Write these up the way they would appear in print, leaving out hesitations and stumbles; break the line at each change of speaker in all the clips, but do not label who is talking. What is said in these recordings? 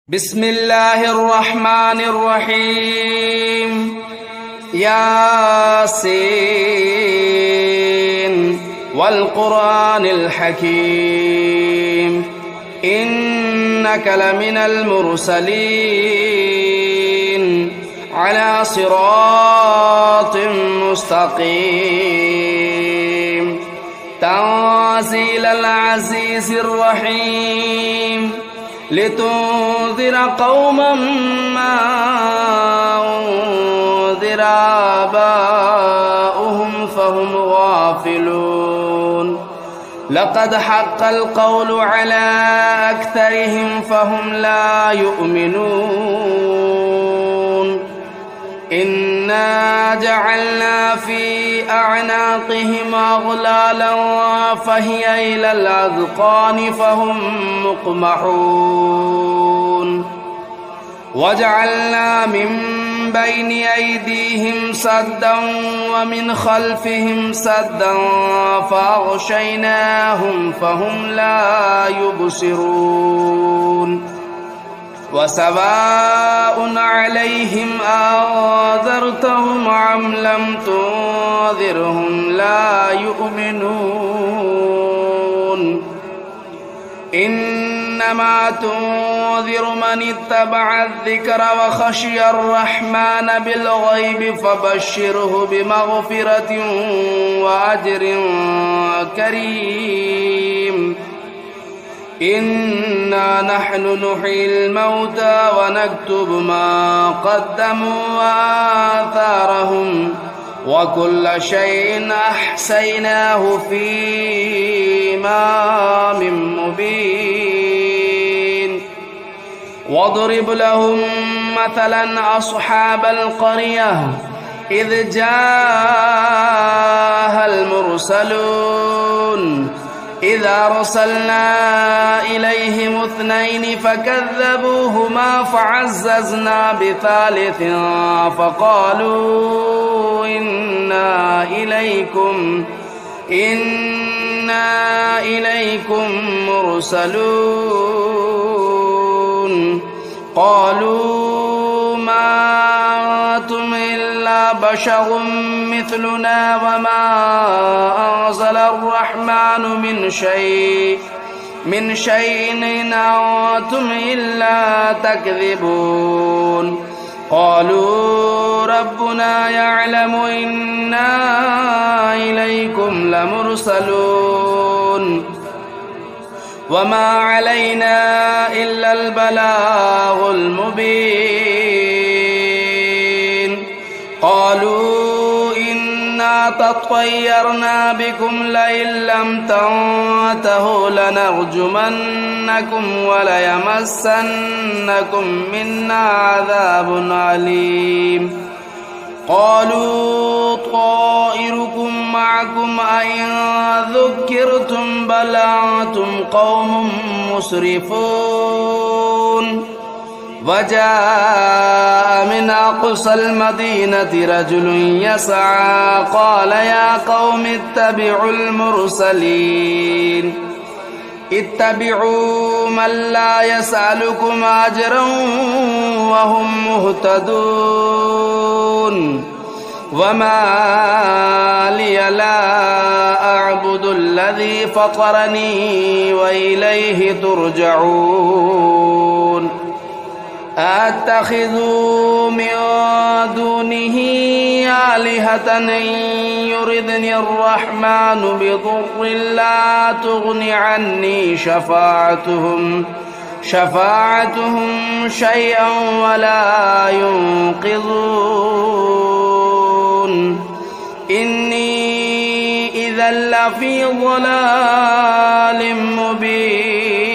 بسم الله الرحمن الرحيم ياسين والقرآن الحكيم إنك لمن المرسلين على صراط مستقيم تنزيل العزيز الرحيم لتنذر قوما ما أنذر آباؤهم فهم غافلون لقد حق القول على أكثرهم فهم لا يؤمنون إنا جعلنا في أعناقهم أغلالا فهي إلى الأذقان فهم مقمحون وجعلنا من بين أيديهم سدا ومن خلفهم سدا فأغشيناهم فهم لا يبصرون وسواء عليهم أنذرتهم أم لم تنذرهم لا يؤمنون إنما تنذر من اتبع الذكر وخشي الرحمن بالغيب فبشره بمغفرة وأجر كريم إنا نحن نحيي الموتى ونكتب ما قدموا وآثارهم وكل شيء أحصيناه في إمام مبين واضرب لهم مثلا أصحاب القرية إذ جاءها المرسلون إذا أرسلنا إليهم اثنين فكذبوهما فعززنا بثالث فقالوا إنا إليكم مرسلون قالوا ما أنتم إلا بشر مثلنا وما أنزل الرحمن من شيء إن أنتم إلا تكذبون قالوا ربنا يعلم إنا إليكم لمرسلون وما علينا إلا البلاغ المبين قالوا إنا تطيرنا بكم لئن لم تنتهوا لنرجمنكم وليمسنكم منا عذاب أليم قالوا طائركم معكم أئن ذكرتم بل أنتم قوم مسرفون وجاء من أقصى المدينة رجل يسعى قال يا قوم اتبعوا المرسلين اتبعوا من لا يسألكم أجرا وهم مهتدون وما لي لا أعبد الذي فطرني وإليه ترجعون أتخذوا من دونه آلهة إن يردني الرحمن بضر لا تغن عني شفاعتهم شيئا ولا ينقذون إني إذا لفي ضلال مبين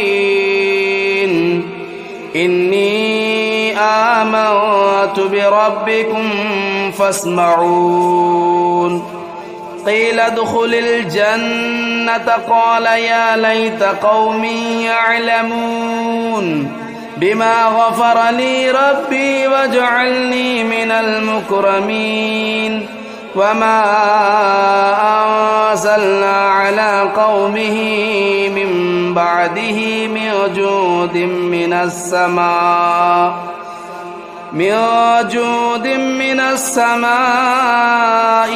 إني آمنت بربكم فاسمعون قيل ادخل الجنة قال يا ليت قومي يعلمون بما غفر لي ربي وجعلني من المكرمين وما أنزلنا على قومه من بعده من جود من السماء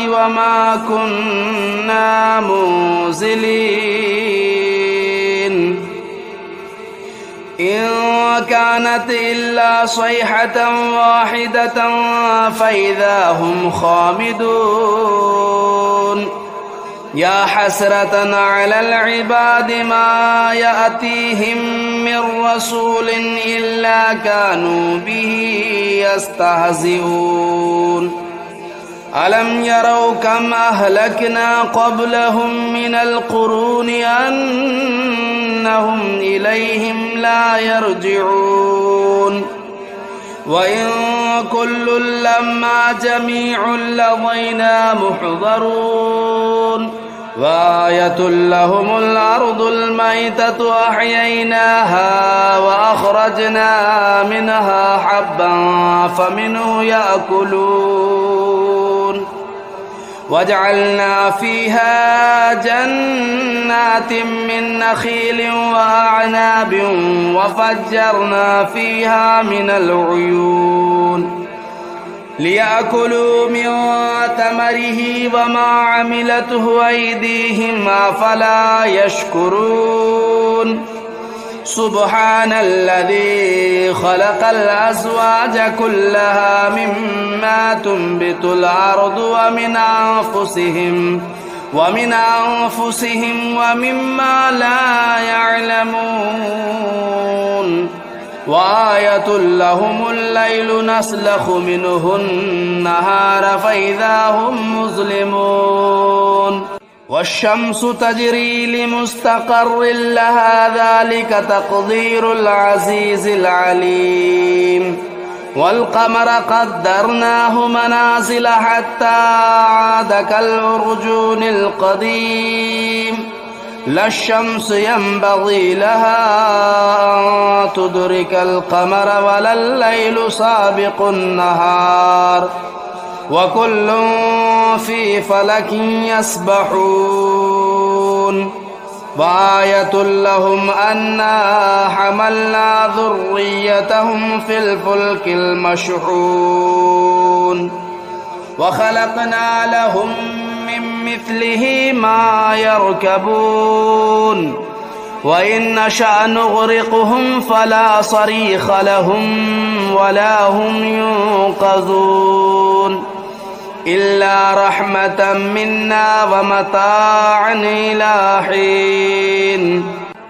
وما كنا منزلين إن كانت إلا صيحة واحدة فإذا هم خامدون يا حسرة على العباد ما يأتيهم من رسول إلا كانوا به يستهزئون ألم يروا كم أهلكنا قبلهم من القرون أنهم إليهم لا يرجعون وإن كل لما جميع لدينا محضرون وآية لهم الأرض الميتة أحييناها وأخرجنا منها حبا فمنه يأكلون وجعلنا فيها جنات من نخيل وأعناب وفجرنا فيها من العيون ليأكلوا من ثمره وما عملته أيديهم أفلا يشكرون سبحان الذي خلق الأزواج كلها مما تنبت الأرض ومن أنفسهم ومما لا يعلمون وآية لهم الليل نسلخ منه النهار فإذا هم مظلمون والشمس تجري لمستقر لها ذلك تقدير العزيز العليم والقمر قدرناه منازل حتى عاد كالعرجون القديم لا الشمس ينبغي لها أن تدرك القمر ولا الليل سابق النهار وكل في فلك يسبحون وآية لهم أنا حملنا ذريتهم في الفلك المشحون وخلقنا لهم من مثله ما يركبون وإن نشأ نغرقهم فلا صريخ لهم ولا هم ينقذون إلا رحمة منا ومتاعا إلى حين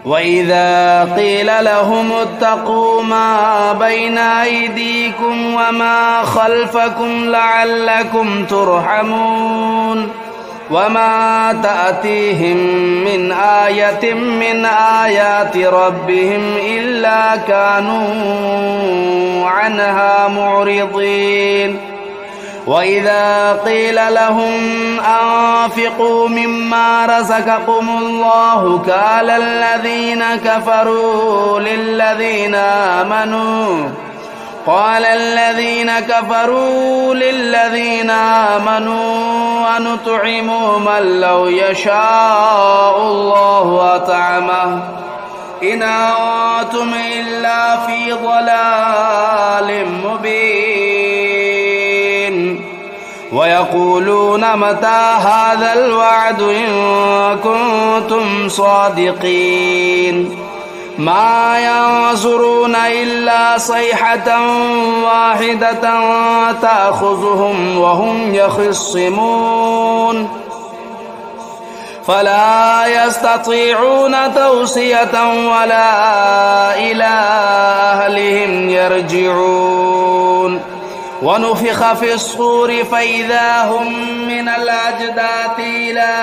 وإذا قيل لهم اتقوا ما بين أيديكم وما خلفكم لعلكم ترحمون وما تأتيهم من آية من آيات ربهم إلا كانوا عنها معرضين وإذا قيل لهم أنفقوا مما رزقكم الله قال الذين كفروا للذين آمنوا أنطعم من لو يشاء الله أطعمه إن أنتم إلا في ضلال مبين ويقولون متى هذا الوعد إن كنتم صادقين ما ينظرون إلا صيحة واحدة تأخذهم وهم يخصمون فلا يستطيعون توصية ولا إلى أهلهم يرجعون ونفخ في الصور فإذا هم من الأجداث إلى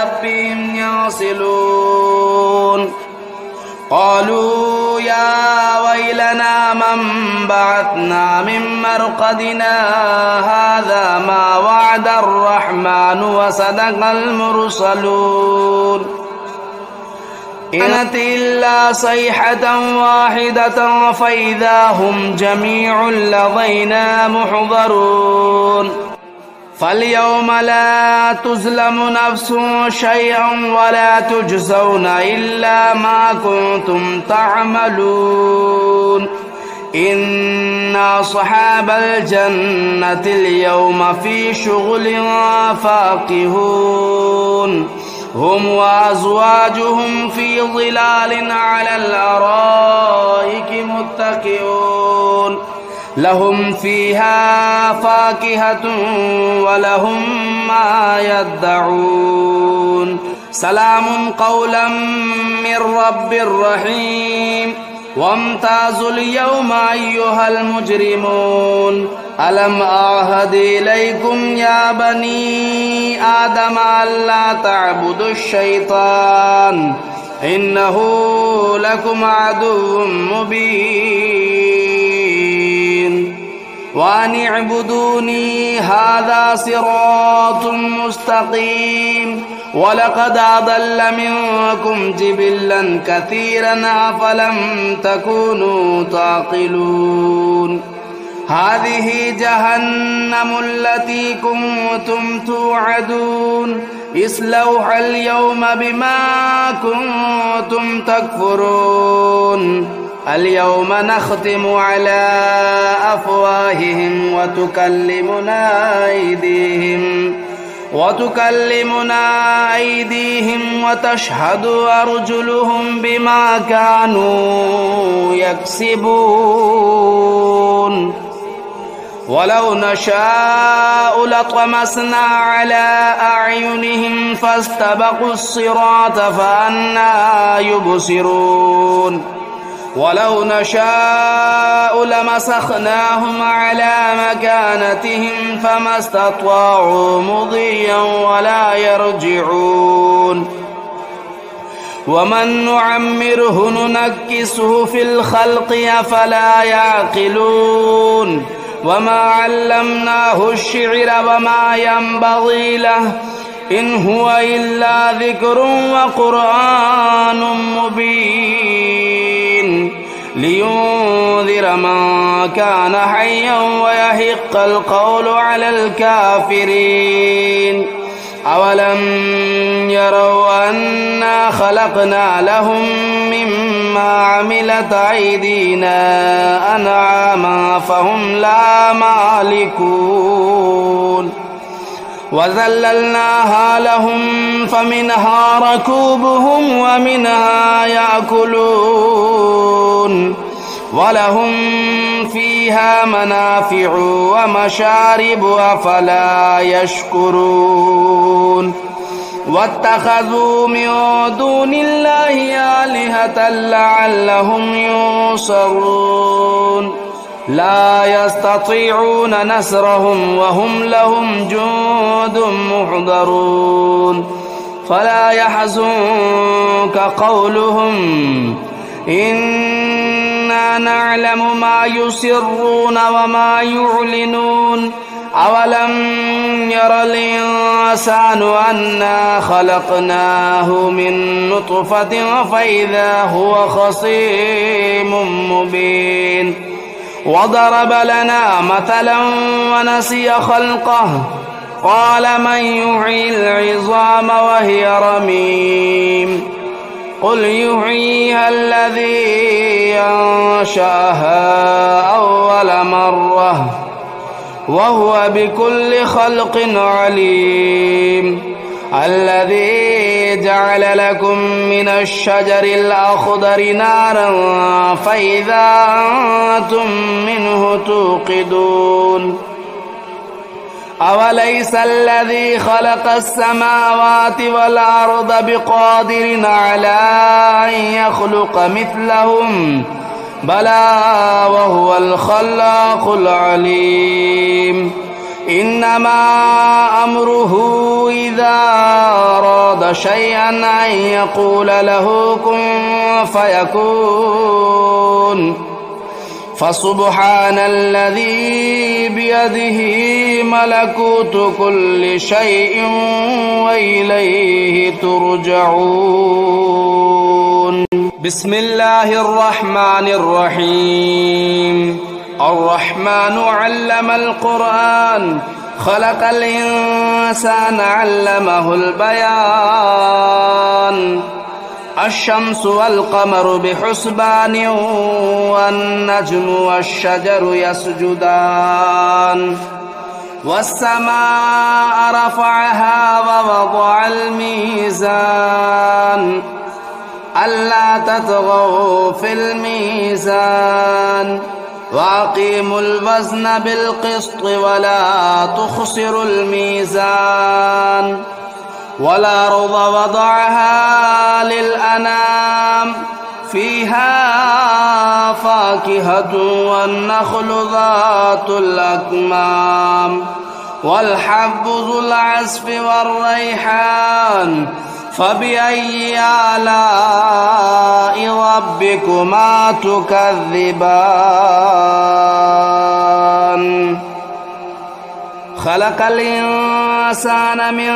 ربهم ينسلون قالوا يا ويلنا من بعثنا من مرقدنا هذا ما وعد الرحمن وصدق المرسلون إن كانت إلا صيحة واحدة فإذا هم جميع لدينا محضرون فاليوم لا تظلم نفس شيئا ولا تجزون إلا ما كنتم تعملون إن أصحاب الجنة اليوم في شغل فاكهون هم وأزواجهم في ظلال على الأرائك متكئون لهم فيها فاكهة ولهم ما يدعون سلام قولا من رب رحيم وامتازوا اليوم أيها المجرمون ألم أعهد إليكم يا بني آدم ألا تعبدوا الشيطان إنه لكم عدو مبين وأن اعبدوني هذا صراط مستقيم ولقد أضل منكم جبلا كثيرا أفلم تكونوا تعقلون هذه جهنم التي كنتم توعدون اصلوها اليوم بما كنتم تكفرون اليوم نختم على أفواههم وتكلمنا أيديهم وتشهد أرجلهم بما كانوا يكسبون ولو نشاء لطمسنا على أعينهم فاستبقوا الصراط فأنى يبصرون ولو نشاء لمسخناهم على مكانتهم فما استطاعوا مضيا ولا يرجعون ومن نعمره ننكسه في الخلق أفلا يعقلون وما علمناه الشعر وما ينبغي له إن هو إلا ذكر وقرآن مبين لينذر من كان حيا ويحق القول على الكافرين أولم يروا أنا خلقنا لهم مما عملت أيدينا أنعاما فهم لا مالكون وذللناها لهم فمنها ركوبهم ومنها يأكلون ولهم فيها منافع ومشارب أفلا يشكرون واتخذوا من دون الله آلهة لعلهم ينصرون لا يستطيعون نصرهم وهم لهم جند محضرون فلا يحزنك قولهم إنا نعلم ما يسرون وما يعلنون أولم ير الإنسان أنا خلقناه من نطفة فإذا هو خصيم مبين وضرب لنا مثلا ونسي خلقه قال من يحيي العظام وهي رميم قل يحييها الذي أنشأها أول مرة وهو بكل خلق عليم الذي جعل لكم من الشجر الأخضر نارا فإذا أنتم منه توقدون أوليس الذي خلق السماوات والأرض بقادر على أن يخلق مثلهم بلى وهو الخلاق العليم إنما أمره إذا أراد شيئا أن يقول له كن فيكون فسبحان الذي بيده ملكوت كل شيء وإليه ترجعون بسم الله الرحمن الرحيم الرحمن علم القرآن خلق الإنسان علمه البيان الشمس والقمر بحسبان والنجم والشجر يسجدان والسماء رفعها ووضع الميزان ألا تطغوا في الميزان وأقيموا الوزن بالقسط ولا تخسروا الميزان والأرض وضعها للأنام فيها فاكهة والنخل ذات الأكمام والحب ذو العصف والريحان فبأي آلاء ربكما تكذبان خلق الإنسان من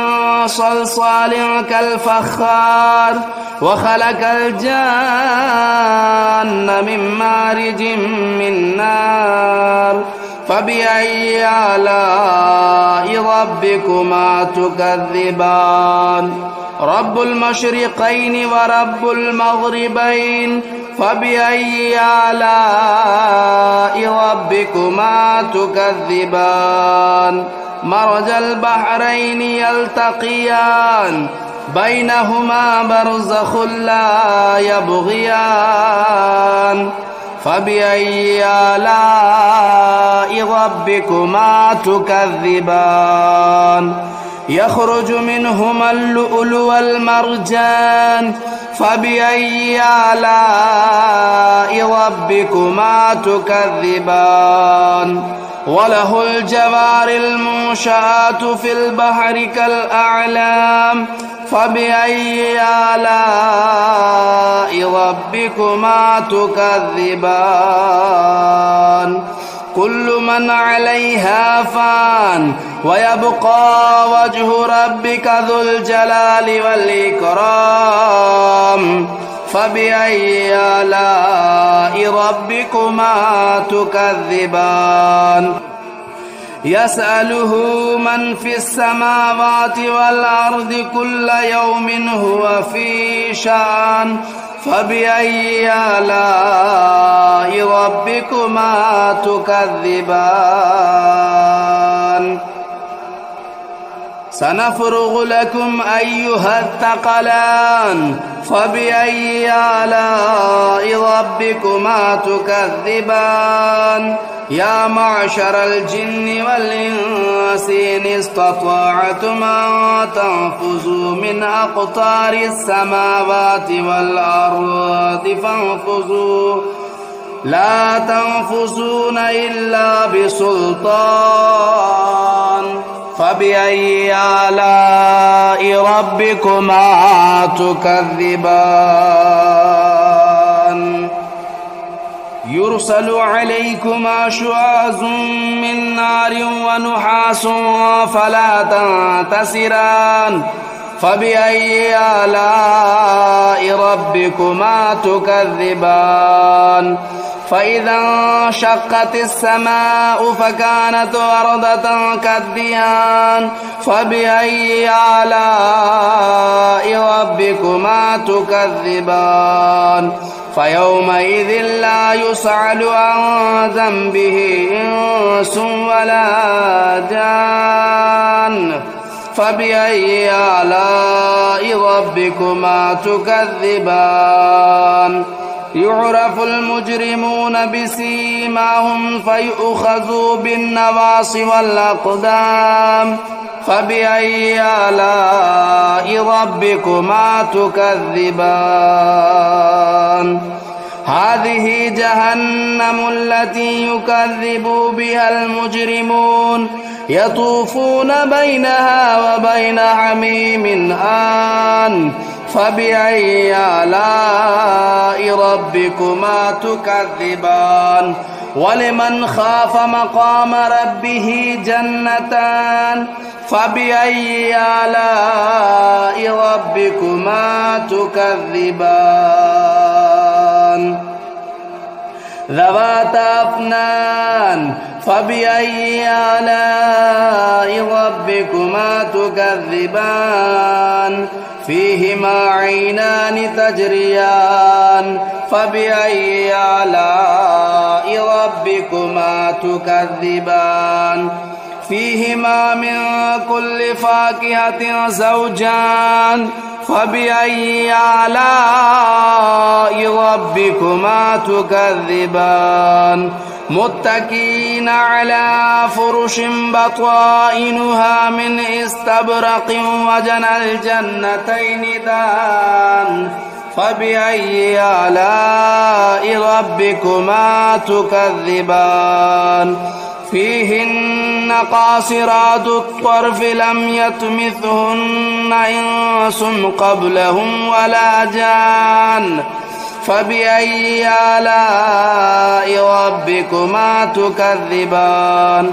صلصال كالفخار وخلق الجان من مارج من نار فبأي آلاء ربكما تكذبان رب المشرقين ورب المغربين فبأي آلاء ربكما تكذبان مرج البحرين يلتقيان بينهما برزخ لا يبغيان فبأي آلاء ربكما تكذبان يخرج منهما اللؤلؤ والمرجان فبأي آلاء ربكما تكذبان وله الجوار المنشآت في البحر كالأعلام فبأي آلاء ربكما تكذبان كل من عليها فان ويبقى وجه ربك ذو الجلال والإكرام فبأي آلاء ربكما تكذبان يسأله من في السماوات والأرض كل يوم هو في شأن فبأي آلاء ربكما تكذبان سنفرغ لكم أيها الثقلان فبأي آلاء ربكما تكذبان يا معشر الجن والإنس إن استطعتم أن تنفذوا من أقطار السماوات والأرض فانفذوا لا تنفذون إلا بسلطان فبأي آلاء ربكما تكذبان يرسل عليكما شواظ من نار ونحاس فلا تنتصران فبأي آلاء ربكما تكذبان فإذا انشقت السماء فكانت وردة كالدهان فبأي آلاء ربكما تكذبان فيومئذ لا يسأل عن ذنبه إنس ولا جان فبأي آلاء ربكما تكذبان يعرف المجرمون بسيماهم فيؤخذوا بالنواصي والأقدام فبأي آلاء ربكما تكذبان هذه جهنم التي يكذب بها المجرمون يطوفون بينها وبين حميم آن فبأي آلاء ربكما تكذبان ولمن خاف مقام ربه جنتان فبأي آلاء ربكما تكذبان ذواتا أفنان فبأي آلاء ربكما تكذبان فيهما عينان تجريان فبأي آلاء ربكما تكذبان فيهما من كل فاكهة زوجان فبأي آلاء ربكما تكذبان متكئين على فرش بطائنها من استبرق وجنى الجنتين دان فبأي آلاء ربكما تكذبان فيهن قاصرات الطرف لم يطمثهن إنس قبلهم ولا جان فبأي آلاء ربكما تكذبان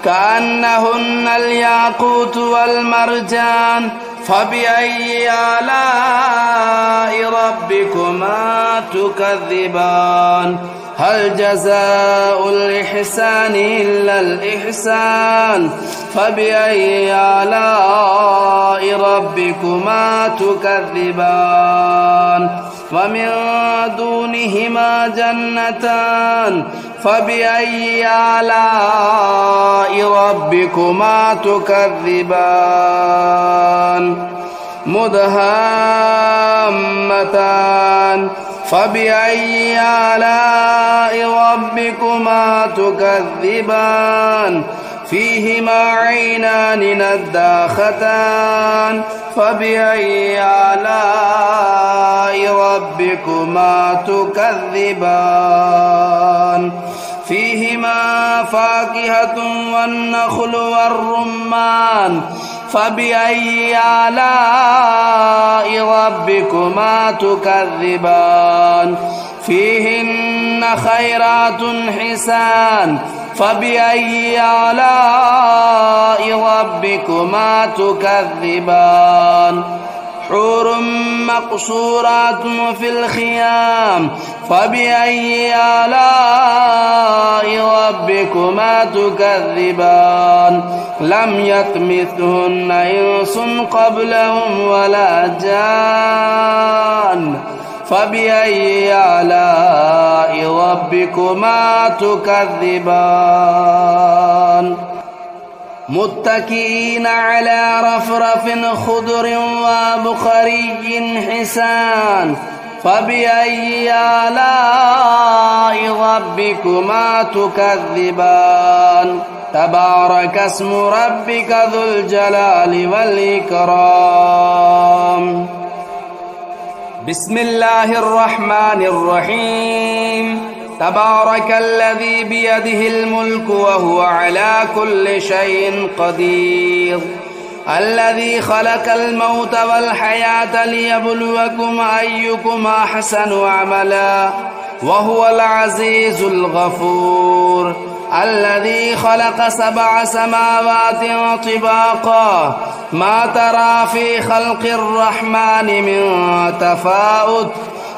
كأنهن الياقوت والمرجان فبأي آلاء ربكما تكذبان هل جزاء الإحسان إلا الإحسان فبأي آلاء ربكما تكذبان ومن دونهما جنتان فبأي آلاء ربكما تكذبان مدهامتان فبأي آلاء ربكما تكذبان فيهما عينان نضاختان فبأي آلاء ربكما تكذبان فيهما فاكهة والنخل والرمان فبأي آلاء ربكما تكذبان فيهن خيرات حسان فبأي آلاء ربكما تكذبان حور مقصورات في الخيام فبأي آلاء ربكما تكذبان لم يطمثهن إنس قبلهم ولا جان فبأي آلاء ربكما تكذبان متكئين على رفرف خضر وبخري حسان فبأي آلاء ربكما تكذبان تبارك اسم ربك ذو الجلال والإكرام بسم الله الرحمن الرحيم تبارك الذي بيده الملك وهو على كل شيء قدير الذي خلق الموت والحياة ليبلوكم أيكم أحسن عملا وهو العزيز الغفور الذي خلق 7 سماوات طباقا ما ترى في خلق الرحمن من تفاوت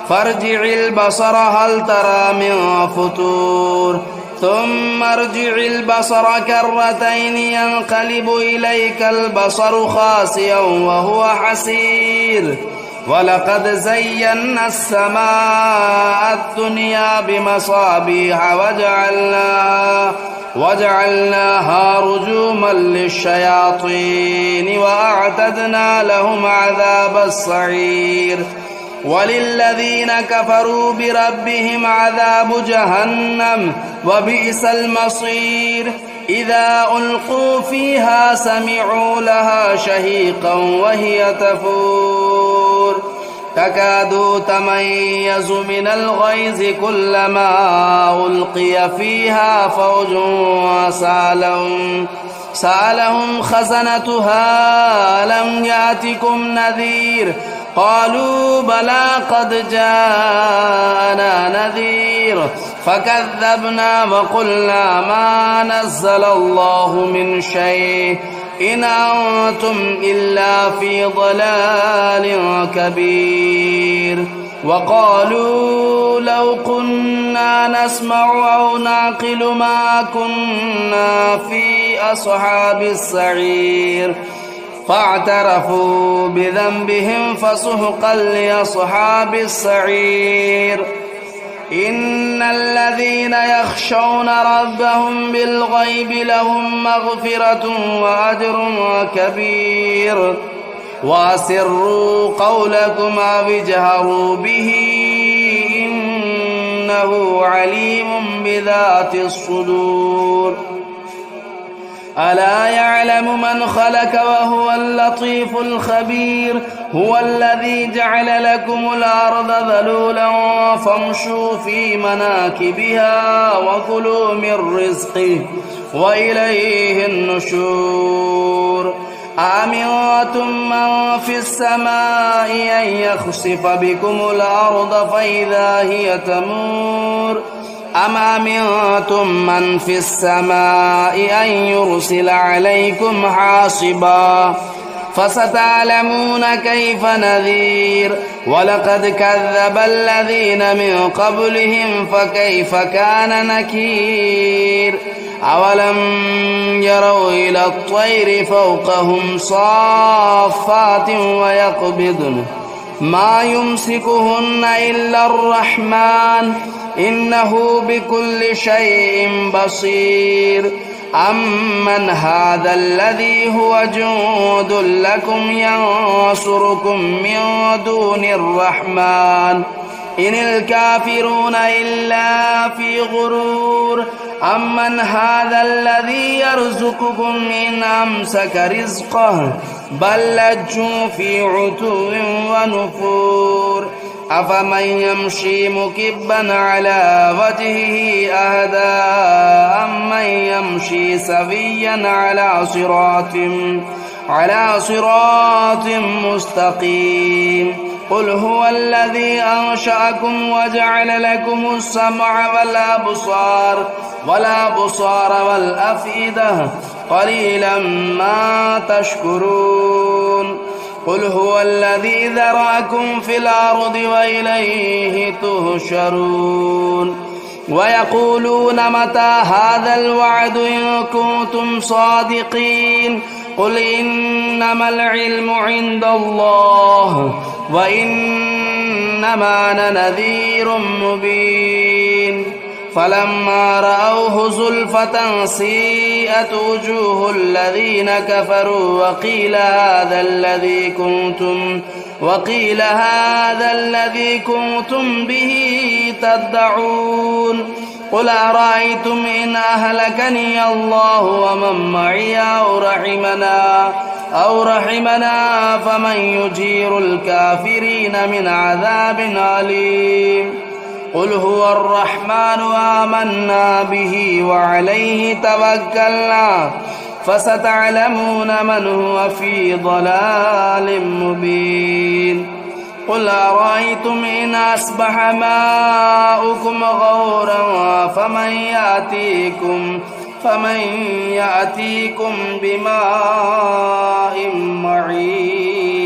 فارجع البصر هل ترى من فطور ثم ارجع البصر كرتين ينقلب إليك البصر خاسئا وهو حسير ولقد زينا السماء الدنيا بمصابيح وجعلناها رجوما للشياطين وأعتدنا لهم عذاب السعير وللذين كفروا بربهم عذاب جهنم وبئس المصير إذا ألقوا فيها سمعوا لها شهيقا وهي تفور تكاد تميز من الغيظ كلما ألقي فيها فوج سألهم خزنتها ألم يأتكم نذير قالوا بلى قد جاءنا نذير فكذبنا وقلنا ما نزل الله من شيء إن أنتم إلا في ضلال كبير وقالوا لو كنا نسمع أو نعقل ما كنا في أصحاب السعير فاعترفوا بذنبهم فسحقا لأصحاب السعير إن الذين يخشون ربهم بالغيب لهم مغفرة وأجر كبير وأسروا قولكم أو اجهروا به إنه عليم بذات الصدور ألا يعلم من خلق وهو اللطيف الخبير هو الذي جعل لكم الأرض ذلولا فامشوا في مناكبها وكلوا من رزقه وإليه النشور أأمنتم من في السماء أن يخسف بكم الأرض فإذا هي تمور أم أمنتم من في السماء أن يرسل عليكم حاصبا فستعلمون كيف نذير ولقد كذب الذين من قبلهم فكيف كان نكير أولم يروا إلى الطير فوقهم صافات ويقبضن ما يمسكهن إلا الرحمن إنه بكل شيء بصير أمن هذا الذي هو جند لكم ينصركم من دون الرحمن إن الكافرون إلا في غرور أمن هذا الذي يرزقكم إن أمسك رزقه بل لجوا في عتو ونفور أفمن يمشي مكبا على وجهه أهدى أمن يمشي سويا على صراط مستقيم قل هو الذي أنشأكم وجعل لكم السمع والأبصار والأفئدة قليلا ما تشكرون قل هو الذي ذرأكم في الأرض وإليه تهشرون ويقولون متى هذا الوعد إن كنتم صادقين قل إنما العلم عند الله وإنما أنا نذير مبين فلما رأوه زلفة سيئت وجوه الذين كفروا وقيل هذا الذي كنتم به تدعون قل أرأيتم إن أهلكني الله ومن معي أو رحمنا فمن يجير الكافرين من عذاب أليم قل هو الرحمن آمنا به وعليه توكلنا فستعلمون من هو في ضلال مبين قل أرأيتم إن أصبح ماؤكم غورا فمن يأتيكم بماء معين